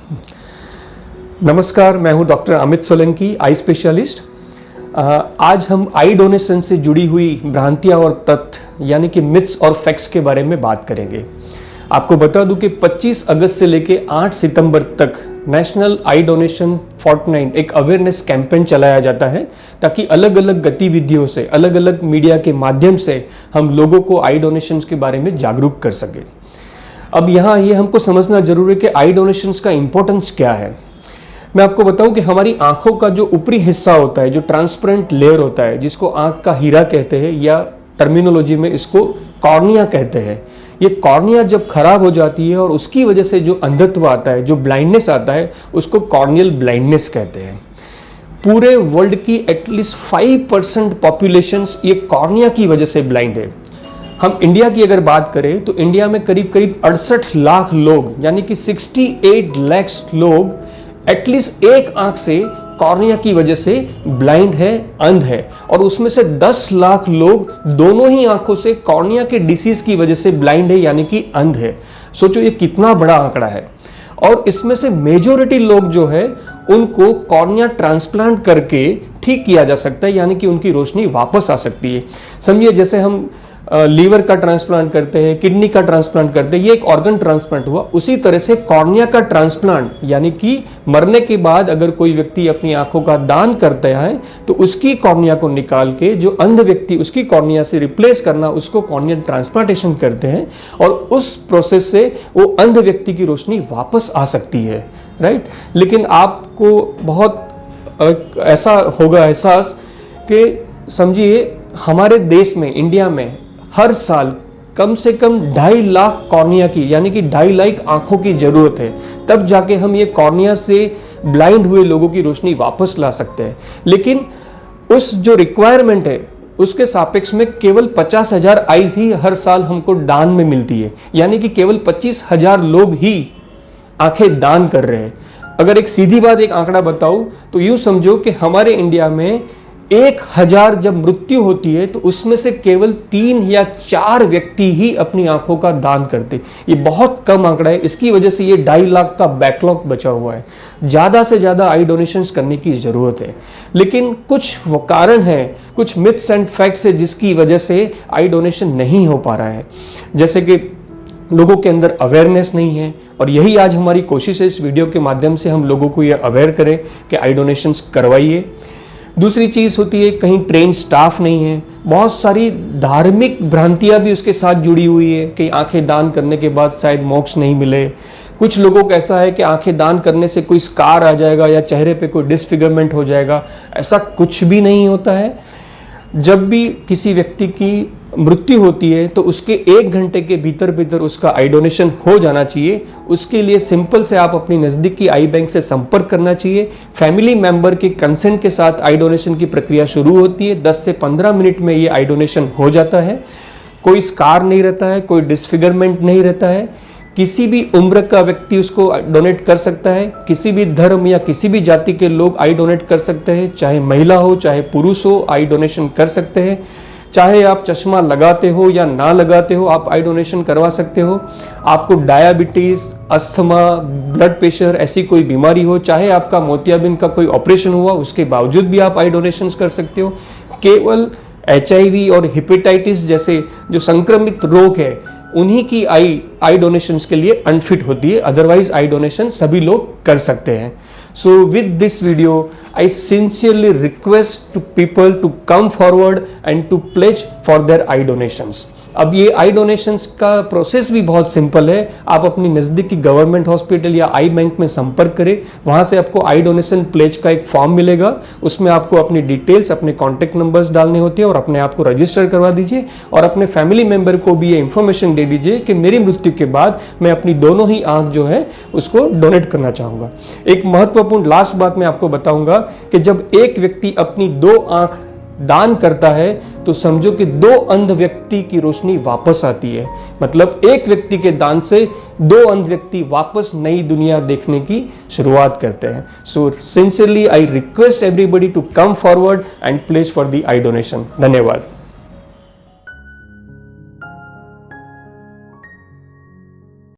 नमस्कार, मैं हूं doctor Amit Solanki, eye specialist. आज हम आई डोनेशन से जुड़ी हुई भ्रांतियां और तथ्य यानी कि मिथ्स और फैक्ट्स के बारे में बात करेंगे। आपको बता दूं कि 25 अगस्त से लेकर 8 सितंबर तक नेशनल आई डोनेशन फोर्टनाइट एक अवेयरनेस कैंपेन चलाया जाता है, ताकि अलग अलग गतिविधियों से, अलग अलग मीडिया के माध्यम से हम लोगों को आई डोनेशन के बारे में जागरूक कर सकें। अब यहाँ ये हमको समझना जरूरी है कि आई डोनेशन का इंपॉर्टेंस क्या है। मैं आपको बताऊं कि हमारी आंखों का जो ऊपरी हिस्सा होता है, जो ट्रांसपेरेंट लेयर होता है, जिसको आंख का हीरा कहते हैं या टर्मिनोलॉजी में इसको कॉर्निया कहते हैं। ये कॉर्निया जब खराब हो जाती है और उसकी वजह से जो अंधत्व आता है, जो ब्लाइंडनेस आता है, उसको कॉर्नियल ब्लाइंडनेस कहते हैं। पूरे वर्ल्ड की एटलीस्ट 5% पॉपुलेशंस ये कॉर्निया की वजह से ब्लाइंड है। हम इंडिया की अगर बात करें तो इंडिया में करीब 68 लाख लोग यानी कि 68 लाख लोग एटलीस्ट एक आंख से कॉर्निया की वजह से ब्लाइंड है, अंध है, और उसमें से 10 लाख लोग दोनों ही आंखों से कॉर्निया के डिसीज की वजह से ब्लाइंड है यानी कि अंध है। सोचो ये कितना बड़ा आंकड़ा है। और इसमें से मेजॉरिटी लोग जो है उनको कॉर्निया ट्रांसप्लांट करके ठीक किया जा सकता है, यानी कि उनकी रोशनी वापस आ सकती है। समझिए जैसे हम लीवर का ट्रांसप्लांट करते हैं, किडनी का ट्रांसप्लांट करते हैं, ये एक ऑर्गन ट्रांसप्लांट हुआ। उसी तरह से कॉर्निया का ट्रांसप्लांट यानी कि मरने के बाद अगर कोई व्यक्ति अपनी आंखों का दान करता है तो उसकी कॉर्निया को निकाल के जो अंध व्यक्ति उसकी कॉर्निया से रिप्लेस करना, उसको कॉर्निया ट्रांसप्लांटेशन करते हैं और उस प्रोसेस से वो अंध व्यक्ति की रोशनी वापस आ सकती है, राइट। लेकिन आपको बहुत ऐसा होगा एहसास कि समझिए हमारे देश में, इंडिया में हर साल कम से कम 2.5 लाख कॉर्निया की यानी कि 2.5 लाख आंखों की जरूरत है, तब जाके हम ये कॉर्निया से ब्लाइंड हुए लोगों की रोशनी वापस ला सकते हैं। लेकिन उस जो रिक्वायरमेंट है उसके सापेक्ष में केवल 50,000 आईज ही हर साल हमको दान में मिलती है, यानी कि केवल 25,000 लोग ही आंखें दान कर रहे हैं। अगर एक सीधी बात, एक आंकड़ा बताऊं तो यूं समझो कि हमारे इंडिया में 1000 जब मृत्यु होती है तो उसमें से केवल 3 या 4 व्यक्ति ही अपनी आंखों का दान करते। ये बहुत कम आंकड़ा है। इसकी वजह से ये 2.5 लाख का बैकलॉग बचा हुआ है। ज़्यादा से ज़्यादा आई डोनेशंस करने की ज़रूरत है। लेकिन कुछ वो कारण है, कुछ मिथ्स एंड फैक्ट्स है जिसकी वजह से आई डोनेशन नहीं हो पा रहा है। जैसे कि लोगों के अंदर अवेयरनेस नहीं है, और यही आज हमारी कोशिश है इस वीडियो के माध्यम से हम लोगों को ये अवेयर करें कि आई डोनेशंस करवाइए। दूसरी चीज़ होती है कहीं ट्रेन स्टाफ नहीं है। बहुत सारी धार्मिक भ्रांतियां भी उसके साथ जुड़ी हुई है कि आंखें दान करने के बाद शायद मोक्ष नहीं मिले। कुछ लोगों को ऐसा है कि आंखें दान करने से कोई स्कार आ जाएगा या चेहरे पे कोई डिसफिगरमेंट हो जाएगा। ऐसा कुछ भी नहीं होता है। जब भी किसी व्यक्ति की मृत्यु होती है तो उसके 1 घंटे के भीतर भीतर उसका आई डोनेशन हो जाना चाहिए। उसके लिए सिंपल से आप अपनी नज़दीक की आई बैंक से संपर्क करना चाहिए। फैमिली मेंबर के कंसेंट के साथ आई डोनेशन की प्रक्रिया शुरू होती है। 10 से 15 मिनट में ये आई डोनेशन हो जाता है। कोई स्कार नहीं रहता है, कोई डिसफिगरमेंट नहीं रहता है। किसी भी उम्र का व्यक्ति उसको डोनेट कर सकता है। किसी भी धर्म या किसी भी जाति के लोग आई डोनेट कर सकते हैं, चाहे महिला हो चाहे पुरुष हो, आई डोनेशन कर सकते हैं। चाहे आप चश्मा लगाते हो या ना लगाते हो, आप आई डोनेशन करवा सकते हो। आपको डायबिटीज़, अस्थमा, ब्लड प्रेशर ऐसी कोई बीमारी हो, चाहे आपका मोतियाबिंद का कोई ऑपरेशन हुआ, उसके बावजूद भी आप आई डोनेशन कर सकते हो। केवल HIV और हेपेटाइटिस जैसे जो संक्रमित रोग है उन्हीं की आई डोनेशंस के लिए अनफिट होती है, अदरवाइज आई डोनेशन सभी लोग कर सकते हैं। So with this video, I sincerely request to people to come forward and to pledge for their eye donations. अब ये आई डोनेशंस का प्रोसेस भी बहुत सिंपल है। आप अपनी नज़दीक की गवर्नमेंट हॉस्पिटल या आई बैंक में संपर्क करें। वहाँ से आपको आई डोनेशन प्लेज का एक फॉर्म मिलेगा। उसमें आपको अपनी डिटेल्स, अपने कॉन्टैक्ट नंबर्स डालने होते हैं और अपने आप को रजिस्टर करवा दीजिए। और अपने फैमिली मेम्बर को भी ये इन्फॉर्मेशन दे दीजिए कि मेरी मृत्यु के बाद मैं अपनी दोनों ही आँख जो है उसको डोनेट करना चाहूँगा। एक महत्वपूर्ण लास्ट बात मैं आपको बताऊँगा कि जब एक व्यक्ति अपनी 2 आँख दान करता है तो समझो कि 2 अंध व्यक्ति की रोशनी वापस आती है। मतलब एक व्यक्ति के दान से 2 अंध व्यक्ति वापस नई दुनिया देखने की शुरुआत करते हैं। So sincerely I request everybody to come forward and pledge for the eye donation. धन्यवाद।